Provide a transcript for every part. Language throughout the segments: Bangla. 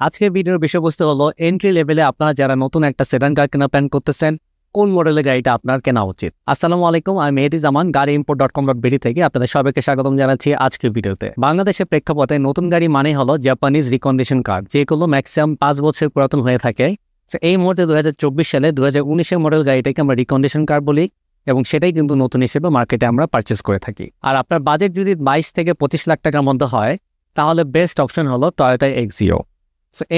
আজকের ভিডিওর বিষয়বস্তু হলো এন্ট্রি লেভেলে আপনারা যারা নতুন একটা সেডান কার কেনার প্ল্যান করতেছেন, কোন মডেলের গাড়িটা আপনার কেনা উচিত। আসসালামু আলাইকুম, আমি মেহেদি জামান, গাড়ি import.com.bd থেকে আপনাদের সবাইকে স্বাগতম জানাচ্ছি আজকের ভিডিওতে। বাংলাদেশের প্রেক্ষাপটে নতুন গাড়ি মানে হলো জাপানিজ রিকন্ডিশন কার, যেগুলো ম্যাক্সিমাম 5 বছর পুরাতন হয়ে থাকে। এই মুহূর্তে 2024 সালে 2019-এর মডেল গাড়িটাকে আমরা রিকন্ডিশন কার বলি এবং সেটাই কিন্তু নতুন হিসেবে মার্কেটে আমরা পারচেস করে থাকি। আর আপনার বাজেট যদি 22 থেকে 25 লাখ টাকার মধ্যে হয় তাহলে বেস্ট অপশন হলো টয়োটা এক্সিও।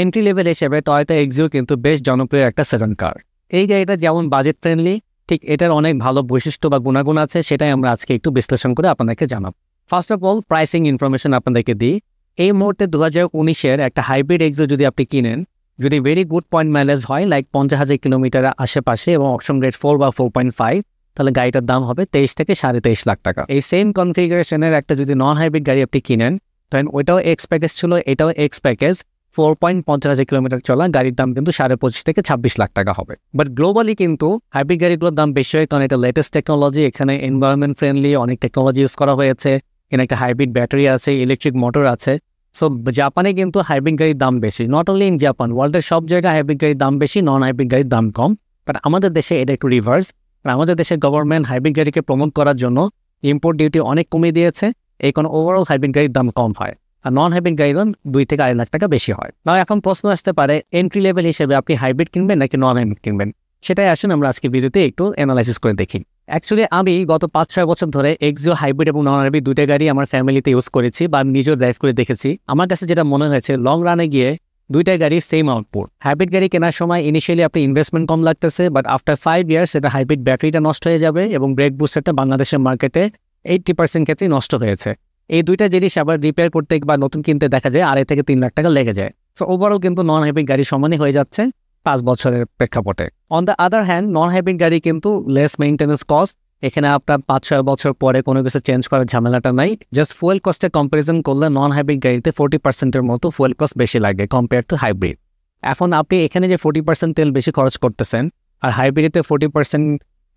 এন্ট্রি লেভেল হিসেবে টয়োটা এক্সিও কিন্তু বেশ জনপ্রিয় একটা সেডান কার। এই গাড়িটা যেমন বাজেট ফ্রেন্ডলি, ঠিক এটার অনেক ভালো বৈশিষ্ট্য বা গুণাগুণ আছে, সেটাই আমরা আজকে একটু বিশ্লেষণ করে আপনাদেরকে জানাব। First of all pricing information আপনাদেরকে দিই। এই মুহূর্তে 2019-এর একটা হাইব্রিড এক্সিও যদি আপনি কিনেন, যদি ভেরি গুড পয়েন্ট মাইলেজ হয় লাইক 50,000 কিলোমিটার আশেপাশে এবং অপশন রেট 4 বা 4.5, তাহলে গাড়িটার দাম হবে 23 থেকে 23.5 লাখ টাকা। এই সেম কনফিগারেশনের একটা যদি নন হাইব্রিড গাড়ি আপনি কিনেন, তখন ওইটাও এক্স প্যাকেজ ছিল, এটাও এক্স প্যাকেজ, 4.50,000 কিলোমিটার চলা, গাড়ির দাম কিন্তু 25.5 থেকে 26 লাখ টাকা হবে। বাট গ্লোবালি কিন্তু হাইব্রিড গাড়িগুলোর দাম বেশি হয়, কারণ এটা লেটেস্ট টেকনোলজি, এখানে এনভায়রনমেন্ট ফ্রেন্ডলি অনেক টেকনোলজি ইউজ করা হয়েছে, এখানে একটা হাইব্রিড ব্যাটারি আছে, ইলেকট্রিক মোটর আছে। সো জাপানে কিন্তু হাইব্রিড গাড়ির দাম বেশি, নট অনলি ইন জাপান, ওয়ার্ল্ডের সব জায়গায় হাইব্রিড গাড়ির দাম বেশি, নন হাইব্রিড গাড়ির দাম কম। বাট আমাদের দেশে এটা একটু রিভার্স। আমাদের দেশের গভর্নমেন্ট হাইব্রিড গাড়িকে প্রমোট করার জন্য ইম্পোর্ট ডিউটি অনেক কমিয়ে দিয়েছে, এই কারণে ওভারঅল হাইব্রিড গাড়ির দাম কম হয়, আর নন হাইব্রিড গাড়ির দাম 2 থেকে 2.5 লাখ টাকা বেশি হয়। না, এখন প্রশ্ন আসতে পারে এন্ট্রি লেভেল হিসেবে আপনি হাইব্রিড কিনবেন নাকি নন হাইব্রিড কিনবেন, সেটাই আসুন আমরা আজকে ভিডিওতে একটু অ্যানালাইসিস করে দেখি। অ্যাকচুয়ালি আমি গত 5-6 বছর ধরে এক্সিও হাইব্রিড এবং নন হাইব্রিড দুইটা গাড়ি আমার ফ্যামিলিতে ইউজ করেছি বা নিজেও ড্রাইভ করে দেখেছি। আমার কাছে যেটা মনে হয়েছে, লং রানে গিয়ে দুইটা গাড়ি সেম আউটপুট। হাইব্রিড গাড়ি কেনার সময় ইনিশিয়ালি আপনি ইনভেস্টমেন্ট কম লাগতেছে, বাট আফটার 5 ইয়ার্স এটা হাইব্রিড ব্যাটারিটা নষ্ট হয়ে যাবে এবং ব্রেক বুস্টারটা বাংলাদেশের মার্কেটে 80% ক্ষেত্রেই নষ্ট হয়েছে। এই দুইটা জিনিস আবার রিপেয়ার করতে বা নতুন কিনতে দেখা যায় 2.5 থেকে 3 লাখ টাকা লেগে যায়। সো ওভারঅল কিন্তু নন হাইব্রিড গাড়ি সমানই হয়ে যাচ্ছে 5 বছরের প্রেক্ষাপটে। On the other hand non hybrid গাড়ি কিন্তু লেস মেইনটেন্যান্স কস্ট, এখানে আপনার 5-6 বছর পরে কোনো কিছু চেঞ্জ করার ঝামেলাটা নাই। জাস্ট ফুয়েল কস্টে কম্পারিজন করলে নন হাইব্রিড গাড়িতে 40%-এর মতো ফুয়েল কস্ট বেশি লাগে কম্পেয়ার টু হাইব্রিড। এখন আপনি এখানে যে 40% তেল বেশি খরচ করতেছেন আর হাইব্রিডে 40%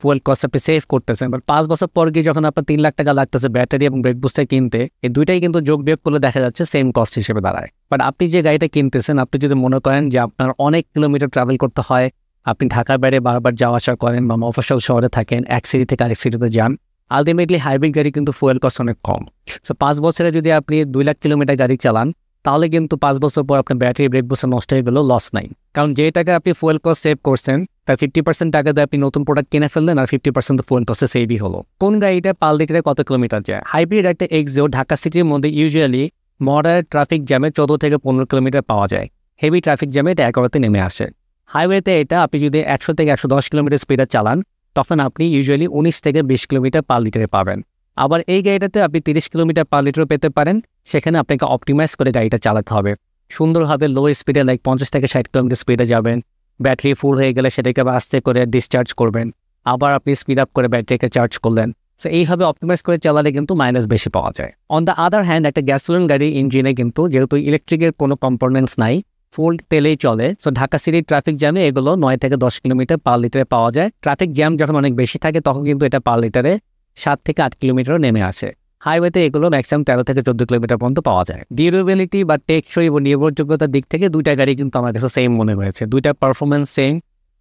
ফুয়েল কস্ট আপনি সেভ করতেছেন, বাট 5 বছর পর গিয়ে যখন আপনার 3 লাখ টাকা লাগতেছে ব্যাটারি এবং ব্রেক বুস্টার কিনতে, এই দুইটাই কিন্তু যোগ বিয়োগ করলে দেখা যাচ্ছে সেম কস্ট হিসেবে দাঁড়ায়। বাট আপনি যে গাড়িটা কিনতেছেন, আপনি যদি মনে করেন যে আপনার অনেক কিলোমিটার ট্রাভেল করতে হয়, আপনি ঢাকার বাইরে বারবার যাওয়া আসা করেন বা মফস্বল শহরে থাকেন, এক সিটি থেকে আরেক সিটিতে যান, আলটিমেটলি হাইব্রিড গাড়ি কিন্তু ফুয়েল কস্ট অনেক কম। সো 5 বছরে যদি আপনি 2 লাখ কিলোমিটার গাড়ি চালান, তাহলে কিন্তু 5 বছর পর আপনার ব্যাটারি ব্রেক বুস্টার নষ্ট হয়ে গেলেও লস নাই, কারণ যে টাকা আপনি ফুয়েল কস্ট সেভ করছেন তার 50% টাকা দিয়ে আপনি নতুন প্রোডাক্ট কিনে ফেললেন আর 50% ফুয়েল কস্টে সেভই হলো। কোন গাড়িটা পার লিটারে কত কিলোমিটার যায়? হাইব্রিড একটা এক্সিও ঢাকা সিটির মধ্যে ইউজুয়ালি মডারেট ট্রাফিক জ্যামে 14 থেকে 15 কিলোমিটার পাওয়া যায়, হেভি ট্রাফিক জ্যামে এটা 11তে নেমে আসে। হাইওয়েতে এটা আপনি যদি 100 থেকে 110 কিলোমিটার স্পিডে চালান, তখন আপনি ইউজুয়ালি 19 থেকে 20 কিলোমিটার পার লিটারে পাবেন। আবার এই গাড়িটাতে আপনি 30 কিলোমিটার পার লিটারও পেতে পারেন, সেখানে আপনাকে অপটিমাইজ করে গাড়িটা চালাতে হবে, সুন্দরভাবে লো স্পিডে লাইক 50 থেকে 60 কিলোমিটার স্পিডে যাবেন। ব্যাটারি ফুল হয়ে গেলে সেটাকে আবার আস্তে করে ডিসচার্জ করবেন, আবার আপনি স্পিড আপ করে ব্যাটারিকে চার্জ করলেন। সো এইভাবে অপটিমাইজ করে চালালে কিন্তু মাইলেজ বেশি পাওয়া যায়। অন দ্য আদার হ্যান্ড একটা গ্যাসোলিন গাড়ি ইঞ্জিনে কিন্তু যেহেতু ইলেকট্রিকের কোনো কম্পোনেন্টস নাই, ফুল তেলেই চলে, সো ঢাকা সিটির ট্রাফিক জ্যামে এগুলো 9 থেকে 10 কিলোমিটার পার লিটারে পাওয়া যায়। ট্রাফিক জ্যাম যখন অনেক বেশি থাকে তখন কিন্তু এটা পার লিটারে 7 থেকে 8 কিলোমিটারও নেমে আসে। হাইওয়েতে এগুলো ম্যাক্সিমাম 13 থেকে 14 কিলোমিটার পর্যন্ত পাওয়া যায়। ডিউরেবিলিটি বা টেকসই এবং নির্ভরযোগ্যতার দিক থেকে দুইটা গাড়ি কিন্তু আমার কাছে সেম মনে হয়েছে, দুইটা পারফরমেন্স সেম।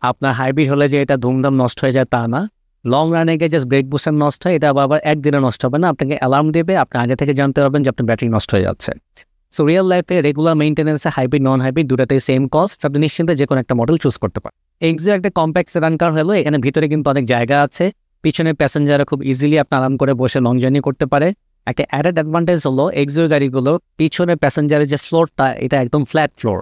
আপনার হাইব্রিড হলে যে এটা ধুমধাম নষ্ট হয়ে যায় তা না, লং রানে গিয়ে জাস্ট ব্রেক বুস্টার নষ্ট হয়, এটা আবার একদিনে নষ্ট হবে না, আপনাকে অ্যালার্ম দেবে, আপনি আগে থেকে জানতে পারবেন যে আপনার ব্যাটারি নষ্ট হয়ে যাচ্ছে। সো রিয়েল লাইফে রেগুলার মেইনটেন্যান্সে হাইব্রিড নন হাইব্রিড দুটাতেই সেম কস্ট, আপনি নিশ্চিন্তে যে কোনো একটা মডেল চুজ করতে পারেন। এক্সিও একটা কম্প্যাক্ট সেডান কার হলো, এখানে ভিতরে কিন্তু অনেক জায়গা আছে, পিছনের প্যাসেঞ্জাররা খুব ইজিলি আপনি আরাম করে বসে লং জার্নি করতে পারে। একটা অ্যাডেড অ্যাডভান্টেজ হলো এক্সিও গাড়িগুলো পিছনের প্যাসেঞ্জারের যে ফ্লোরটা এটা একদম ফ্ল্যাট ফ্লোর,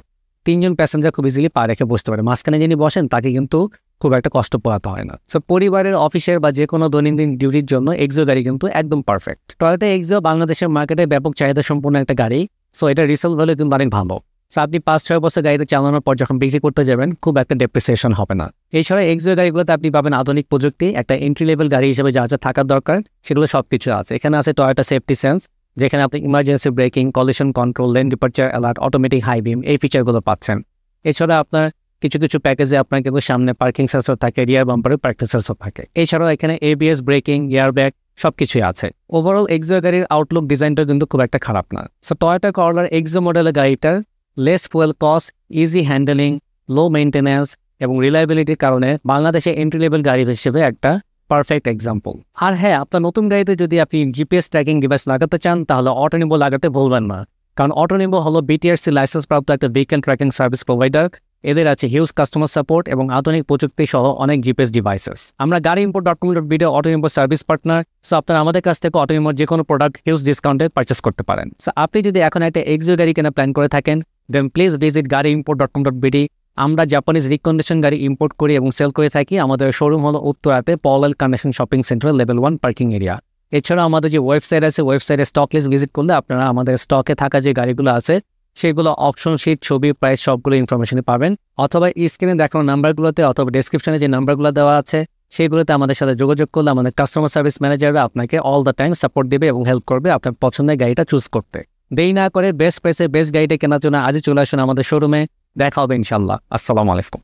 3জন প্যাসেঞ্জার খুব ইজিলি পা রেখে বসতে পারে, মাঝখানে যিনি বসেন তাকে কিন্তু খুব একটা কষ্ট পোহাতে হয় না। সো পরিবারের, অফিসের বা যে কোনো দৈনন্দিন ডিউটির জন্য এক্সিও গাড়ি কিন্তু একদম পারফেক্ট। টয়োটা এক্সিও বাংলাদেশের মার্কেটে ব্যাপক চাহিদা সম্পন্ন একটা গাড়ি, সো এটা রিসেল ভ্যালু কিন্তু অনেক ভালো। সো আপনি 5-6 বছর গাড়িতে চালানোর পর যখন বিক্রি করতে যাবেন খুব একটা ডেপ্রিসিয়েশন হবে না। এছাড়া এক্সিও গাড়িগুলোতে আপনি পাবেন আধুনিক প্রযুক্তি, একটা এন্ট্রি লেভেল গাড়ি হিসেবে যা যা থাকার দরকার সেগুলো সব কিছু আছে। এখানে আছে টয়োটা সেফটি সেন্স, যেখানে আপনি emergency braking, collision control, lane departure alert, automatic high beam, এই ফিচারগুলো পাচ্ছেন। এছাড়া আপনার কিছু কিছু প্যাকেজে আপনার কিন্তু সামনে পার্কিং সেন্সর থাকে, রিয়ার বাম্পারে পার্কিং সেন্সর থাকে। এছাড়াও এখানে ABS ব্রেকিং, এয়ার ব্যাগ সবকিছুই আছে। ওভারঅল এক্সিও গাড়ির আউটলুক ডিজাইনটা কিন্তু খুব একটা খারাপ না। সো টয়োটা করলার এক্সিও মডেলের গাড়িটার less fuel cost, easy handling, low maintenance এবং রিলায়েবিলিটির কারণে বাংলাদেশে এন্ট্রি লেভেল গাড়ি হিসেবে একটা পারফেক্ট এক্সাম্পল। আর হ্যাঁ, আপনার নতুন গাড়িতে যদি আপনি জিপিএস ট্র্যাকিং ডিভাইস লাগাতে চান তাহলে অটোনিমো লাগাতে ভুলবেন না, কারণ অটোনিমো হলো বিটিআরসি লাইসেন্স প্রাপ্ত একটা ভেহিকল ট্র্যাকিং সার্ভিস প্রোভাইডার। এদের আছে হিউজ কাস্টমার সাপোর্ট এবং আধুনিক প্রযুক্তি সহ অনেক জিপিএস ডিভাইসেস। আমরা গাড়িইম্পোর্ট.com.bd অটোনিমো সার্ভিস পার্টনার। সো আপনারা আমাদের কাছ থেকে অটোনিমোর যে কোনো প্রোডাক্ট হিউজ ডিসকাউন্টে পারচেস করতে পারেন। সো আপনি যদি এখন একটা এক্সিও গাড়ি কেনার প্ল্যান করে থাকেন, দেন প্লিজ ভিজিট গাড়িইম্পোর্ট.com.bd। আমরা জাপানিজ রিকন্ডিশন গাড়ি ইম্পোর্ট করি এবং সেল করে থাকি। আমাদের শোরুম হলো উত্তরাতে Polwel connection shopping center level 1 parking area. এছাড়াও আমাদের যে ওয়েবসাইট আছে, ওয়েবসাইটে স্টক লিস্ট ভিজিট করলে আপনারা আমাদের স্টকে থাকা যে গাড়িগুলো আছে সেগুলো অপশন শিট, ছবি, প্রাইস সবগুলো ইনফরমেশনে পাবেন। অথবা স্ক্রিনে দেখানো নাম্বারগুলোতে অথবা ডেসক্রিপশনে যে নাম্বারগুলো দেওয়া আছে সেগুলোতে আমাদের সাথে যোগাযোগ করলে আমাদের কাস্টমার সার্ভিস ম্যানেজাররা আপনাকে অল দ্য টাইম সাপোর্ট দেবে এবং হেল্প করবে আপনার পছন্দের গাড়িটা চুজ করতে। দেরি না করে বেস্ট প্রাইসে বেস্ট গাড়িটা কেনার জন্য আজই চলে আসুন আমাদের শোরুমে। দেখা হবে ইনশাল্লাহ। আসসালামু আলাইকুম।